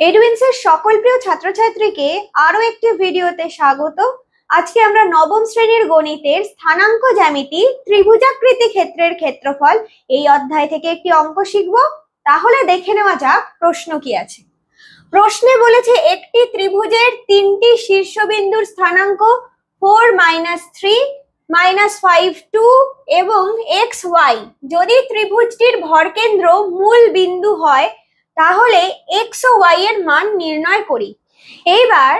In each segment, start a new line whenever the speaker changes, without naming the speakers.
এডুইন্সের সকল প্রিয় ছাত্রছাত্রীকে আরো একটি ভিডিওতে স্বাগত। আজকে আমরা নবম শ্রেণীর গণিতের স্থানাঙ্ক জ্যামিতি ত্রিভুজাকৃতি ক্ষেত্রের ক্ষেত্রফল এই অধ্যায় থেকে একটি অঙ্ক শিখব। তাহলে দেখে নেওয়া যাক প্রশ্ন কি আছে। প্রশ্নে বলেছে একটি ত্রিভুজের তিনটি শীর্ষবিন্দুর স্থানাঙ্ক 4 - 3 - 5 2 এবং xy যদি ত্রিভুজটির ভরকেন্দ্র মূল বিন্দু হয় তাহলে x ও y এর মান নির্ণয় করি। এইবার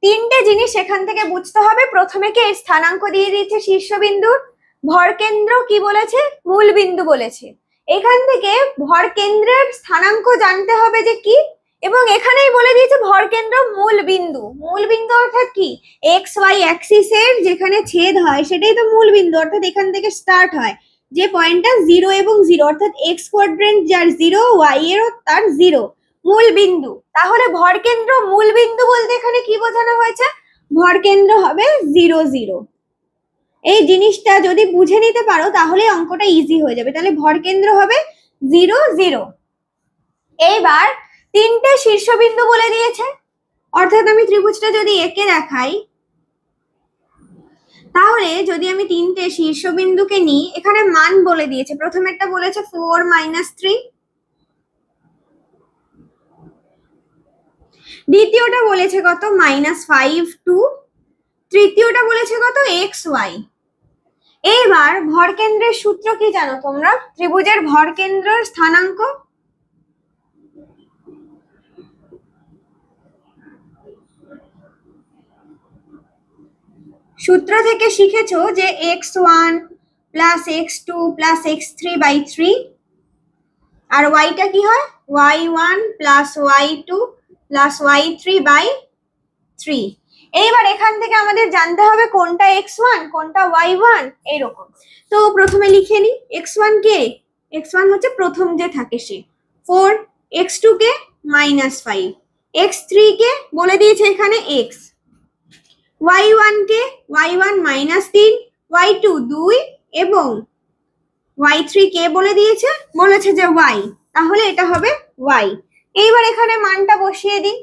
তিনটে জিনিস এখান থেকে বুঝতে হবে। প্রথমে কি এর স্থানাঙ্ক দিয়ে দিয়েছে শীর্ষবিন্দুর, ভরকেন্দ্র কি বলেছে, মূল বিন্দু বলেছে। এখান থেকে ভরকেন্দ্রের স্থানাঙ্ক জানতে হবে যে কি, এবং এখানেই বলে দিয়েছে ভরকেন্দ্র মূল বিন্দু। মূল বিন্দু অর্থাৎ কি, এক্স ওয়াই অ্যাক্সিসের যেখানে ছেদ হয় সেটাই তো মূল বিন্দু, অর্থাৎ এখান থেকে স্টার্ট হয় যে পয়েন্টটা 0 এবং 0, অর্থাৎ এক্স কোয়াড্রেন্ট যার 0, ওয়াই এরও তার 0, মূল বিন্দু। তাহলে ভরকেন্দ্র মূল বিন্দু বলতে এখানে কি বোঝানো হয়েছে, ভরকেন্দ্র হবে 0 0। এই জিনিসটা যদি বুঝে নিতে পারো তাহলে অঙ্কটা ইজি হয়ে যাবে। তাহলে ভরকেন্দ্র হবে 0 0। এইবার তিনটে শীর্ষবিন্দু বলে দিয়েছে, অর্থাৎ আমি ত্রিভুজটা যদি এঁকে দেখাই তাহলে যদি আমি তিনটে শীর্ষবিন্দুকে নিই, এখানে মান বলে দিয়েছে। প্রথমেরটা বলেছে 4 - 3, দ্বিতীয়টা বলেছে কত -5 2, তৃতীয়টা বলেছে কত xy। এইবার ভরকেন্দ্রের সূত্র কি জানো তোমরা, ত্রিভুজের ভরকেন্দ্রের স্থানাঙ্ক সূত্র থেকে শিখেছো যে x1 + x2 + x3/3, আর yটা কি হয় y1 + y2 + y3/3। এইবার এখান থেকে আমাদের জানতে হবে কোনটা x1 কোনটা y1 এরকম। তো প্রথমে লিখে নি x1 কে, x1 হচ্ছে প্রথম যে থাকে সে 4, x2 কে -5, x3 কে বলে দিয়েছে এখানে x, y1 কে y1 -3, y2 2 এবং y3 কে বলেছে যে y, তাহলে এটা হবে y। এইবার এখানে মানটা বসিয়ে দিই,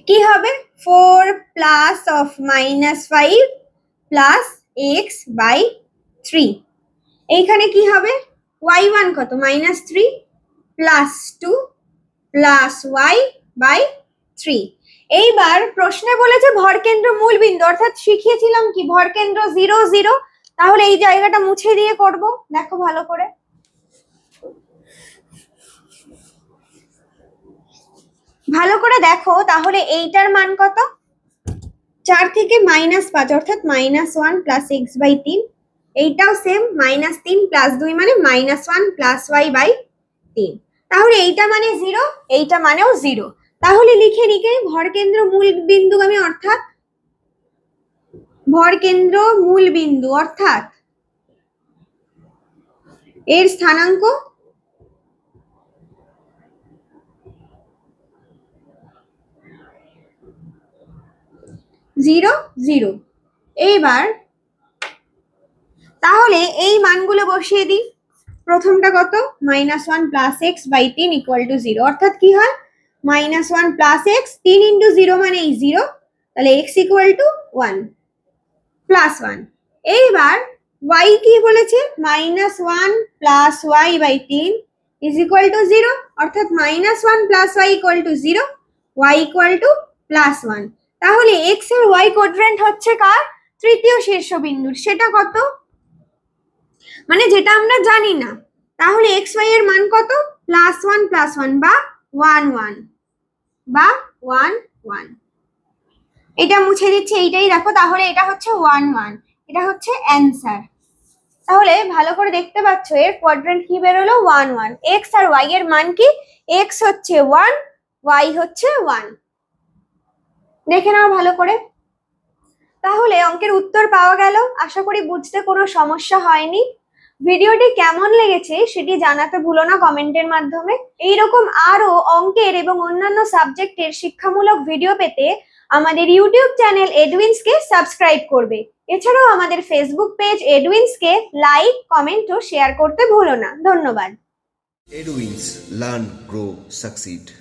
কি হবে 4 + -5 + x/3। এইখানে কি হবে y1 কত -3 + 2 + y/3। এইবার প্রশ্নে বলেছে ভরকেন্দ্র মূল বিন্দু, অর্থাৎ শিখিয়েছিলাম কি ভরকেন্দ্র 0 0। তাহলে এই জায়গাটা মুছে দিয়ে করব, দেখো ভালো করে। ভালো করে দেখো তাহলে এইটার মান কত, 4 থেকে -5 অর্থাৎ -1 + x/3, এইটাও সেম -3 + 2 মানে -1 + y/3। তাহলে এইটা মানে 0, এইটা মানেও 0। তাহলে লিখে নিকে ভরকেন্দ্র মূল বিন্দুগামী, অর্থাৎ ভরকেন্দ্র মূল বিন্দু অর্থাৎ এর স্থানাঙ্ক জিরো 0। এইবার তাহলে এই মানগুলো বসিয়ে দিই। প্রথমটা কত -1 + x/3 = 0, অর্থাৎ কি হয় -1 + x, 3 × 0 মানে 0, তাহলে x = 1 + 1। এইবার y কি বলেছে -1 + y/3 = 0, অর্থাৎ -1 + y = 0, y = +1। তাহলে x এর y কোয়াড্রেন্ট হচ্ছে কার, তৃতীয় শীর্ষবিন্দুর, সেটা কত মানে যেটা আমরা জানি না। তাহলে xy এর মান কত +1 + 1 বা 1 1 বা 1 1। এটা মুছে দিচ্ছি, এইটাই দেখো। তাহলে এটা হচ্ছে 1 1, এটা হচ্ছে অ্যানসার। তাহলে ভালো করে দেখতে পাচ্ছ এর কোয়াড্রেন্ট কি বেরোলো 1 1। x আর y এর মান কি, x হচ্ছে 1, y হচ্ছে 1। দেখে নাও ভালো করে। তাহলে অঙ্কের উত্তর পাওয়া গেল। আশা করি বুঝতে কোনো সমস্যা হয়নি। ভিডিওটি কেমন লেগেছে সেটি জানাতে ভুলো না কমেন্টের মাধ্যমে। এইরকম আরো অঙ্কের এবং অন্যান্য সাবজেক্টের শিক্ষামূলক ভিডিও পেতে আমাদের ইউটিউব চ্যানেল এডুইন্সকে সাবস্ক্রাইব করবে। এছাড়াও আমাদের ফেসবুক পেজ এডুইন্সকে লাইক, কমেন্ট ও শেয়ার করতে ভুলো না। ধন্যবাদ।
Edwins, learn, grow, succeed.